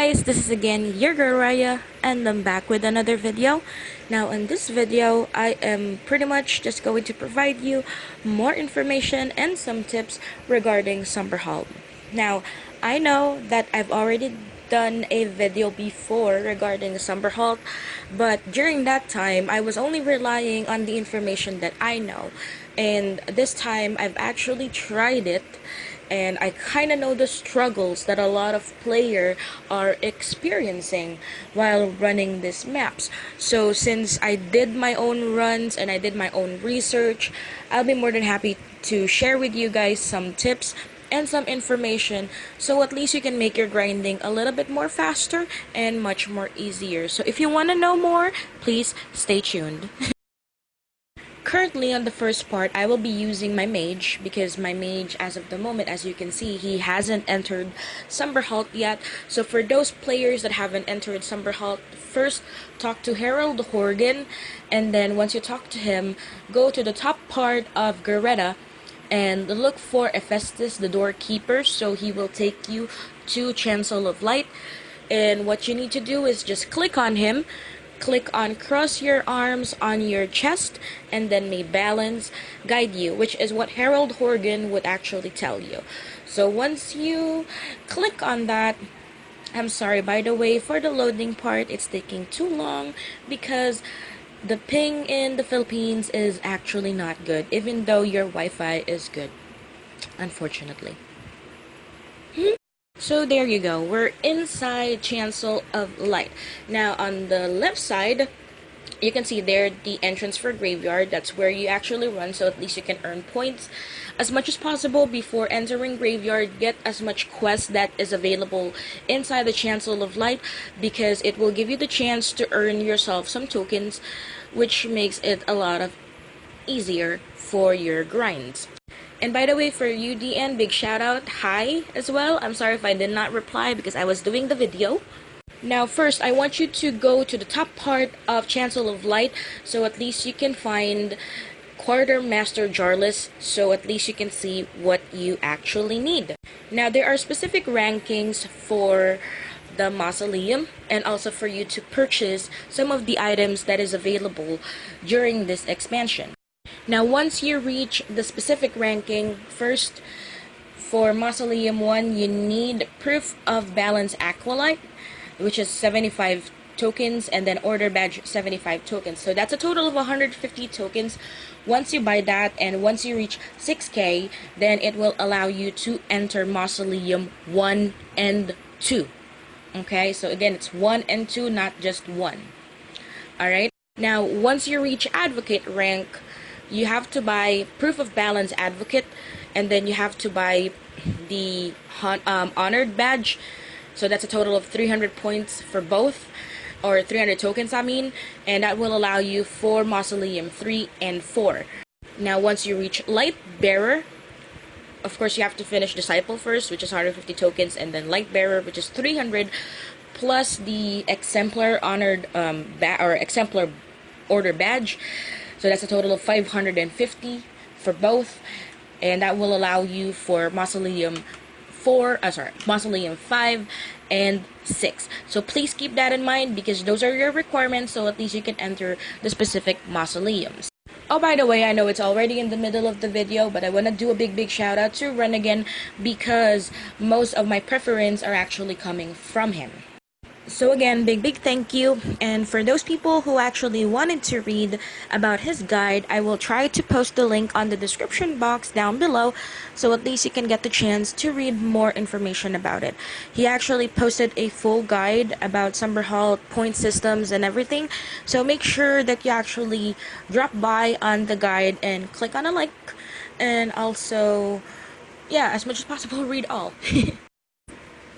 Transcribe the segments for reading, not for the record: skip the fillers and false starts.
guys, this is again your girl Raia, and I'm back with another video. Now in this video, I am pretty much just going to provide you more information and some tips regarding Summer Halt. Now, I know that I've already done a video before regarding Summer Halt, but during that time, I was only relying on the information that I know. And this time, I've actually tried it, and I kind of know the struggles that a lot of players are experiencing while running these maps. So since I did my own runs and I did my own research, I'll be more than happy to share with you guys some tips and some information, so at least you can make your grinding a little bit more faster and much more easier. So if you want to know more, please stay tuned. Currently on the first part, I will be using my mage because my mage, as of the moment, as you can see, he hasn't entered Summer Halt yet. So for those players that haven't entered Summer Halt, first talk to Herald Horgan, and then once you talk to him, go to the top part of Gareta and look for Hephaestus, the doorkeeper, so he will take you to Chancel of Light. And what you need to do is just click on him. Click on cross your arms on your chest, and then may balance guide you, which is what Herald Horgan would actually tell you. So once you click on that, I'm sorry by the way for the loading part, it's taking too long because the ping in the Philippines is actually not good, even though your Wi-Fi is good, unfortunately. So there you go, we're inside Chancel of Light. Now on the left side, you can see there the entrance for Graveyard. That's where you actually run, so at least you can earn points as much as possible before entering Graveyard. Get as much quest that is available inside the Chancel of Light, because it will give you the chance to earn yourself some tokens, which makes it a lot of easier for your grinds. And by the way, for UDN, big shout out, hi as well. I'm sorry if I did not reply because I was doing the video. Now first, I want you to go to the top part of Chancel of Light, so at least you can find Quartermaster Jarless, so at least you can see what you actually need. Now there are specific rankings for the Mausoleum, and also for you to purchase some of the items that is available during this expansion. Now once you reach the specific ranking, first for Mausoleum 1, you need Proof of Balance Aqualite, which is 75 tokens, and then Order Badge 75 tokens. So that's a total of 150 tokens. Once you buy that and once you reach 6k, then it will allow you to enter Mausoleum 1 and 2. Okay, so again, it's 1 and 2, not just 1. Alright, now once you reach Advocate rank, you have to buy Proof of Balance Advocate, and then you have to buy the Honored Badge. So that's a total of 300 points for both, or 300 tokens I mean, and that will allow you for Mausoleum 3 and 4. Now once you reach Light Bearer, of course you have to finish Disciple first, which is 150 tokens, and then Light Bearer, which is 300, plus the Exemplar Honored or Exemplar Order Badge. So that's a total of 550 for both, and that will allow you for Mausoleum 5 and 6. So please keep that in mind because those are your requirements, so at least you can enter the specific mausoleums. Oh, by the way, I know it's already in the middle of the video, but I want to do a big shout out to Runagain because most of my preference are actually coming from him. So again, big thank you. And for those people who actually wanted to read about his guide, I will try to post the link on the description box down below, so at least you can get the chance to read more information about it. He actually posted a full guide about Summer Halt, point systems, and everything, so make sure that you actually drop by on the guide and click on a link, and also, yeah, as much as possible, read all.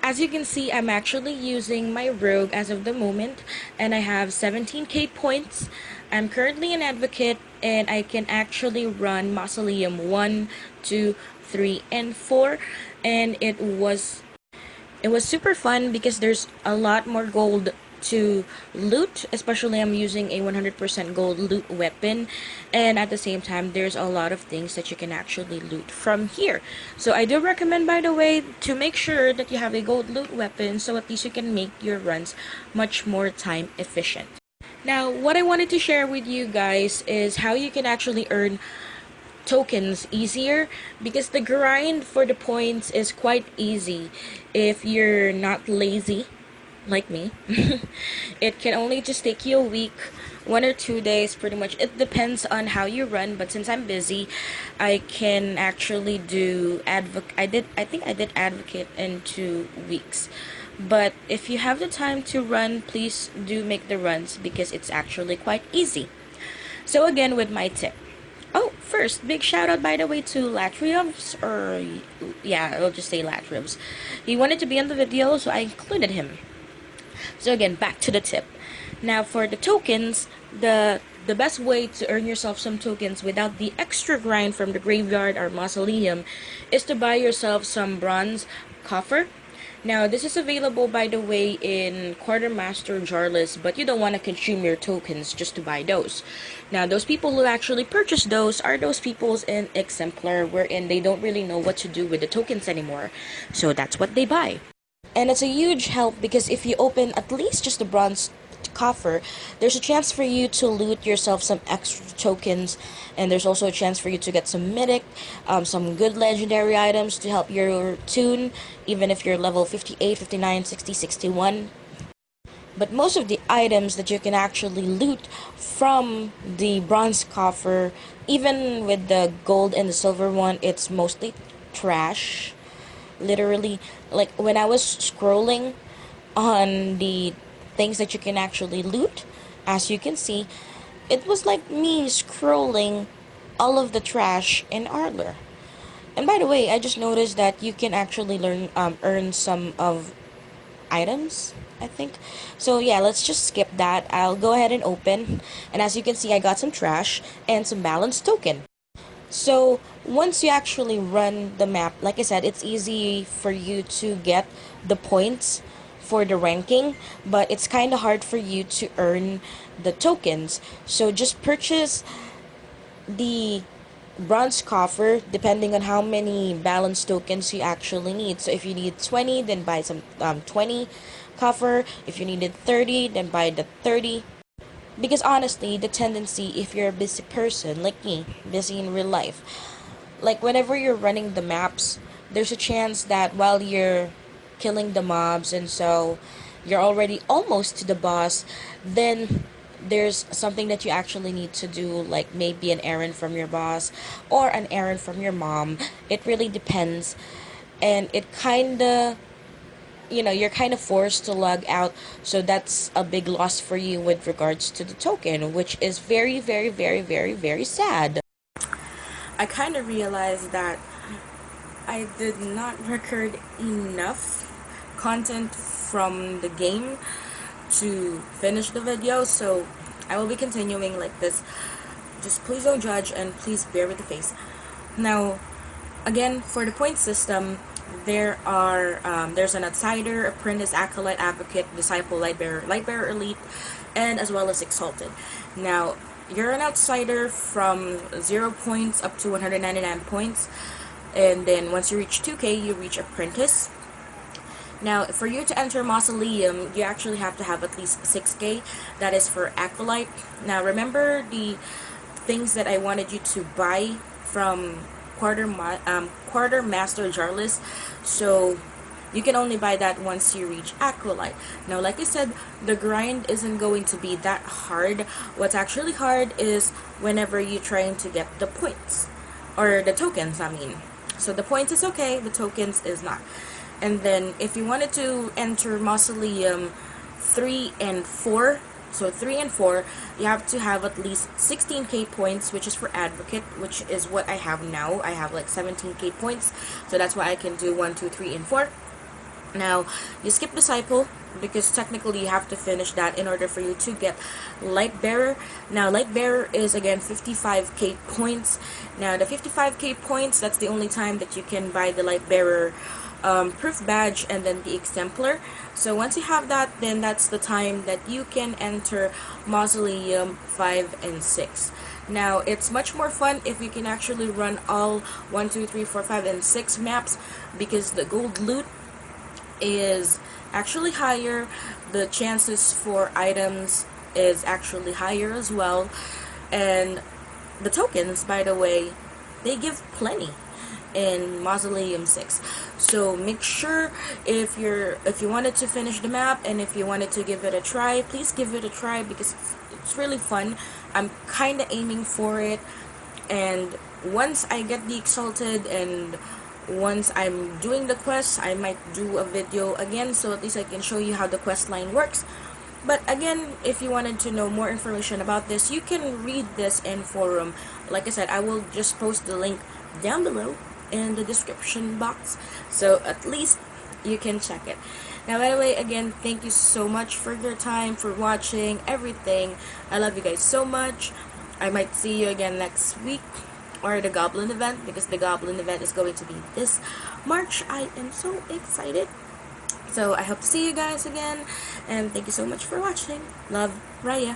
As you can see, I'm actually using my rogue as of the moment, and I have 17k points. I'm currently an advocate, and I can actually run Mausoleum 1, 2, 3, and 4, and it was super fun because there's a lot more gold to loot, especially I'm using a 100% gold loot weapon, and at the same time there's a lot of things that you can actually loot from here. So I do recommend, by the way, to make sure that you have a gold loot weapon, so at least you can make your runs much more time efficient. Now, what I wanted to share with you guys is how you can actually earn tokens easier, because the grind for the points is quite easy if you're not lazy like me. It can only just take you a week, 1 or 2 days, pretty much. It depends on how you run, but since I'm busy, I can actually do I think I did advocate in 2 weeks. But if you have the time to run, please do make the runs, because it's actually quite easy. So again, with my tip. Oh, first, big shout out, by the way, to Latriums, or yeah, I'll just say Latriums. He wanted to be in the video, so I included him. So again, back to the tip. Now for the tokens, the best way to earn yourself some tokens without the extra grind from the graveyard or mausoleum is to buy yourself some bronze coffer. Now, this is available, by the way, in Quartermaster Jarless, but you don't want to consume your tokens just to buy those. Now, those people who actually purchase those are those peoples in Exemplar, wherein they don't really know what to do with the tokens anymore. So that's what they buy. And it's a huge help, because if you open at least just the bronze coffer, there's a chance for you to loot yourself some extra tokens, and there's also a chance for you to get some mythic, some good legendary items to help your tune, even if you're level 58, 59, 60, 61. But most of the items that you can actually loot from the bronze coffer, even with the gold and the silver one, it's mostly trash. Literally, like when I was scrolling on the things that you can actually loot, as you can see, it was like me scrolling all of the trash in Arlor. And by the way, I just noticed that you can actually earn some of items, I think. So yeah, let's just skip that. I'll go ahead and open, and as you can see, I got some trash and some balanced token. So once you actually run the map, like I said, it's easy for you to get the points for the ranking, but it's kind of hard for you to earn the tokens. So just purchase the bronze coffer depending on how many balance tokens you actually need. So if you need 20, then buy some 20 coffer. If you needed 30, then buy the 30. Because honestly, the tendency, if you're a busy person like me, busy in real life, like whenever you're running the maps, there's a chance that while you're killing the mobs, and so you're already almost to the boss, then there's something that you actually need to do, like maybe an errand from your boss or an errand from your mom. It really depends, and it kinda, you're kind of forced to log out, so that's a big loss for you with regards to the token, which is very, very, very, very, very sad. I kind of realized that I did not record enough content from the game to finish the video, so I will be continuing like this. Just please don't judge, and please bear with the face. Now, again, for the point system, there's an outsider, apprentice, acolyte, advocate, disciple, lightbearer elite, and as well as exalted. Now, you're an outsider from 0 points up to 199 points, and then once you reach 2k, you reach apprentice. Now, for you to enter Mausoleum, you actually have to have at least 6k. That is for acolyte. Now, remember the things that I wanted you to buy from Quartermaster Jarless, so you can only buy that once you reach acolyte. Now, like I said, the grind isn't going to be that hard. What's actually hard is whenever you're trying to get the points, or the tokens, I mean. So the points is okay, the tokens is not. And then if you wanted to enter Mausoleum 3 and 4, so 3 and 4, you have to have at least 16k points, which is for advocate, which is what I have now. I have like 17k points, so that's why I can do 1, 2, 3, and 4. Now, you skip disciple, because technically you have to finish that in order for you to get lightbearer. Now, lightbearer is again 55k points. Now, the 55k points, that's the only time that you can buy the lightbearer proof badge and then the exemplar. So once you have that, then that's the time that you can enter Mausoleum 5 and 6. Now it's much more fun if you can actually run all 1, 2, 3, 4, 5, and 6 maps, because the gold loot is actually higher, the chances for items is actually higher as well, and the tokens, by the way, they give plenty in Mausoleum 6. So make sure, if you wanted to finish the map and if you wanted to give it a try, please give it a try, because it's really fun. I'm kind of aiming for it, and once I get the exalted and once I'm doing the quest, I might do a video again, so at least I can show you how the quest line works. But again, if you wanted to know more information about this, you can read this in forum. Like I said, I will just post the link down below in the description box, so at least you can check it. Now, by the way, again, thank you so much for your time, for watching everything. I love you guys so much. I might see you again next week, or the Goblin event, because the Goblin event is going to be this March. I am so excited. So I hope to see you guys again, and thank you so much for watching. Love, Raia.